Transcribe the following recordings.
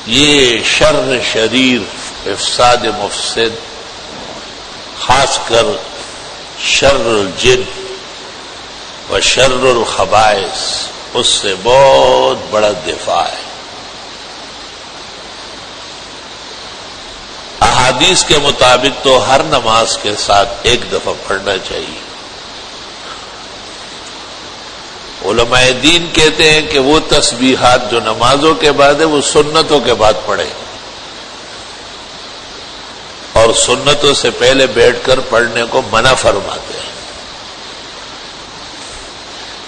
یہ شر شریر، افساد مفسد، خاص کر شر الجن و شر الخبائث، اس سے بہت بڑا دفاع ہے۔ احادیث کے مطابق تو ہر نماز کے ساتھ ایک دفعہ پڑھنا چاہیے۔ علماء دین کہتے ہیں کہ وہ تسبیحات جو نمازوں کے بعد ہے وہ سنتوں کے بعد پڑھیں، اور سنتوں سے پہلے بیٹھ کر پڑھنے کو منع فرماتے ہیں۔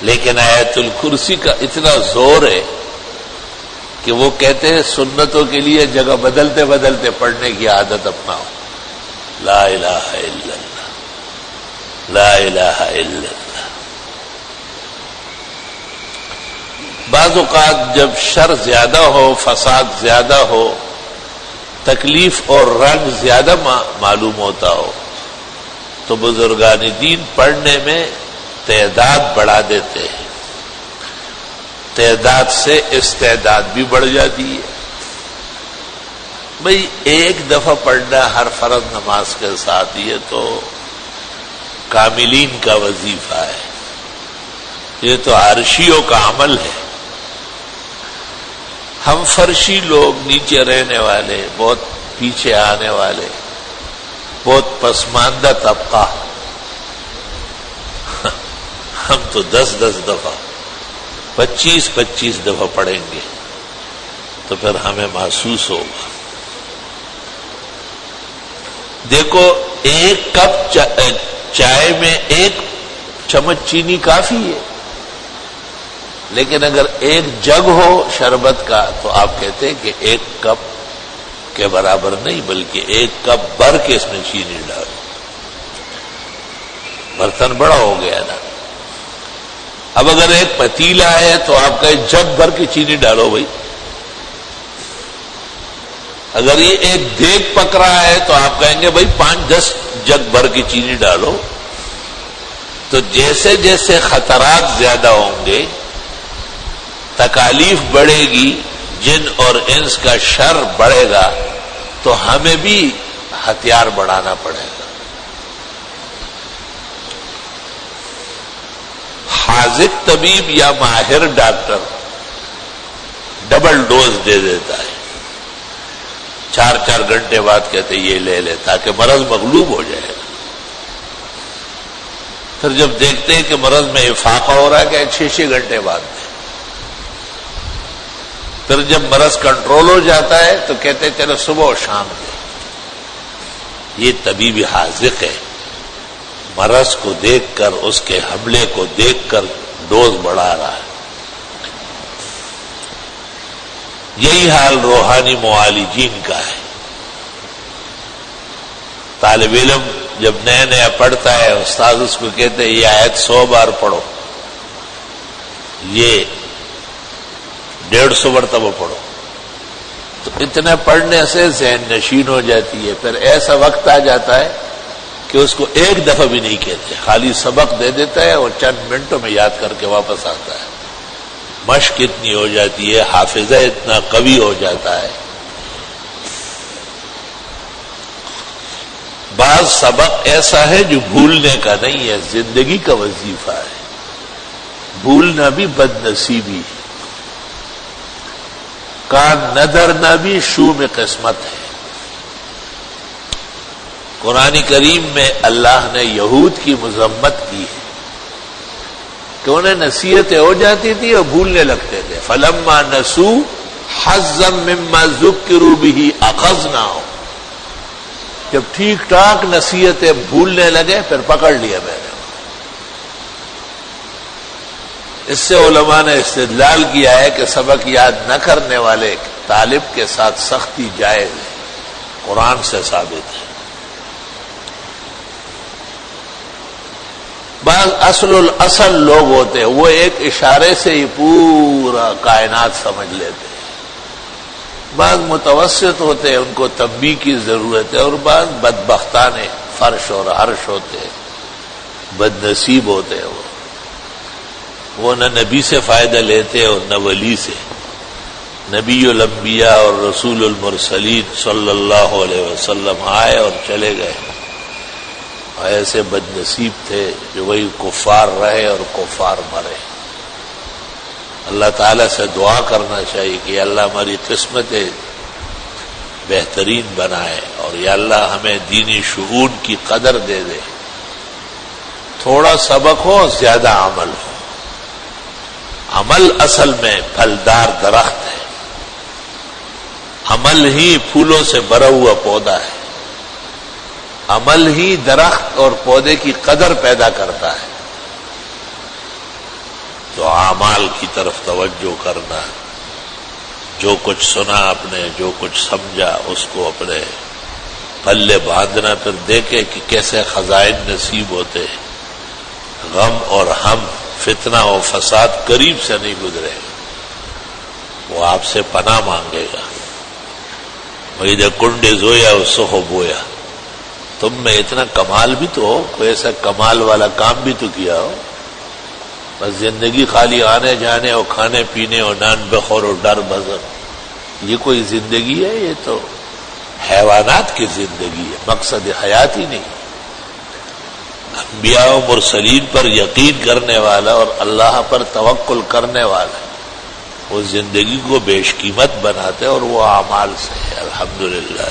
لیکن آیت الکرسی کا اتنا زور ہے کہ وہ کہتے ہیں سنتوں کے لیے جگہ بدلتے بدلتے پڑھنے کی عادت اپناؤ۔ لا الہ الا اللہ، لا الہ الا اللہ۔ بعض اوقات جب شر زیادہ ہو، فساد زیادہ ہو، تکلیف اور رنج زیادہ معلوم ہوتا ہو، تو بزرگان دین پڑھنے میں تعداد بڑھا دیتے ہیں۔ تعداد سے استعداد بھی بڑھ جاتی ہے۔ بھئی ایک دفعہ پڑھنا ہر فرض نماز کے ساتھ، یہ تو کاملین کا وظیفہ ہے، یہ تو عرشیوں کا عمل ہے۔ ہم فرشی لوگ، نیچے رہنے والے، بہت پیچھے آنے والے، بہت پسماندہ طبقہ، ہم تو 10 دفعہ 25 دفعہ پڑھیں گے تو پھر ہمیں محسوس ہوگا۔ دیکھو ایک کپ چائے میں 1 چمچ چینی کافی ہے، لیکن اگر 1 جگ ہو شربت کا تو آپ کہتے ہیں کہ 1 کپ کے برابر نہیں، بلکہ 1 کپ بھر کے اس میں چینی ڈالو۔ برتن بڑا ہو گیا نا۔ اب اگر 1 پتیلا ہے تو آپ کا 1 جگ بھر کے چینی ڈالو بھائی۔ اگر یہ 1 دیگ پک رہا ہے تو آپ کہیں گے بھائی 5-10 جگ بھر کی چینی ڈالو۔ تو جیسے جیسے خطرات زیادہ ہوں گے، تکالیف بڑھے گی، جن اور انس کا شر بڑھے گا، تو ہمیں بھی ہتھیار بڑھانا پڑے گا۔ حاذق طبیب یا ماہر ڈاکٹر ڈبل ڈوز دے دیتا ہے، 4 گھنٹے بعد کہتے یہ لے لے تاکہ مرض مغلوب ہو جائے گا۔ پھر جب دیکھتے ہیں کہ مرض میں افاقہ ہو رہا ہے کہ 6 گھنٹے بعد دے۔ پھر جب مرض کنٹرول ہو جاتا ہے تو کہتے ہیں چلو صبح اور شام دے۔ یہ طبیب حاذق ہے، مرض کو دیکھ کر، اس کے حملے کو دیکھ کر ڈوز بڑھا رہا ہے۔ یہی حال روحانی معالجین کا ہے۔ طالب علم جب نیا پڑھتا ہے، استاد اس کو کہتے ہیں یہ آیت 100 بار پڑھو، یہ 150 مرتبہ پڑھو، تو اتنے پڑھنے سے ذہن نشین ہو جاتی ہے۔ پھر ایسا وقت آ جاتا ہے کہ اس کو 1 دفعہ بھی نہیں کہتے، خالی سبق دے دیتا ہے اور چند منٹوں میں یاد کر کے واپس آتا ہے۔ مشق اتنی ہو جاتی ہے، حافظہ اتنا قوی ہو جاتا ہے۔ بعض سبق ایسا ہے جو بھولنے کا نہیں ہے، زندگی کا وظیفہ ہے۔ بھولنا بھی بد نصیبی، کان ندرنا بھی شوم قسمت ہے۔ قرآن کریم میں اللہ نے یہود کی مذمت کی ہے کہ انہیں نصیحتیں ہو جاتی تھی اور بھولنے لگتے تھے۔ فلما نسوا حظا مما ذکروا به اخذناهم، جب ٹھیک ٹھاک نصیحتیں بھولنے لگے پھر پکڑ لیا میں نے۔ اس سے علماء نے استدلال کیا ہے کہ سبق یاد نہ کرنے والے طالب کے ساتھ سختی جائز ہے، قرآن سے ثابت ہے۔ بعض اصل لوگ ہوتے ہیں، وہ ایک اشارے سے ہی پورا کائنات سمجھ لیتے ہیں۔ بعض متوسط ہوتے ہیں، ان کو تنبیہ کی ضرورت ہے، اور بعض بدبختان فرش اور عرش ہوتے ہیں، بد نصیب ہوتے ہیں۔ وہ نہ نبی سے فائدہ لیتے اور نہ ولی سے، نبی الانبیاء اور رسول المرسلین صلی اللہ علیہ وسلم آئے اور چلے گئے، ایسے بد نصیب تھے جو وہی کفار رہے اور کفار مرے۔ اللہ تعالیٰ سے دعا کرنا چاہیے کہ یا اللہ ہماری قسمتیں بہترین بنائے، اور یا اللہ ہمیں دینی شعور کی قدر دے دے۔ تھوڑا سبق ہو، زیادہ عمل ہو۔ عمل اصل میں پھلدار درخت ہے، عمل ہی پھولوں سے بھرا ہوا پودا ہے، عمل ہی درخت اور پودے کی قدر پیدا کرتا ہے۔ تو اعمال کی طرف توجہ کرنا، جو کچھ سنا آپ نے، جو کچھ سمجھا، اس کو اپنے پلے باندھنا، پھر دیکھے کہ کیسے خزائن نصیب ہوتے، غم اور ہم، فتنہ و فساد قریب سے نہیں گزرے، وہ آپ سے پناہ مانگے گا۔ وَإِذَا كُنْدِ زویا وَسُخُ بویا، تم میں اتنا کمال بھی تو ہو، کوئی ایسا کمال والا کام بھی تو کیا ہو۔ بس زندگی خالی آنے جانے اور کھانے پینے اور نان بخور اور ڈر بزر، یہ کوئی زندگی ہے؟ یہ تو حیوانات کی زندگی ہے، مقصد حیات ہی نہیں۔ انبیاء و مرسلین پر یقین کرنے والا اور اللہ پر توکل کرنے والا وہ زندگی کو بیش قیمت بناتے، اور وہ اعمال سے ہے۔ الحمدللہ۔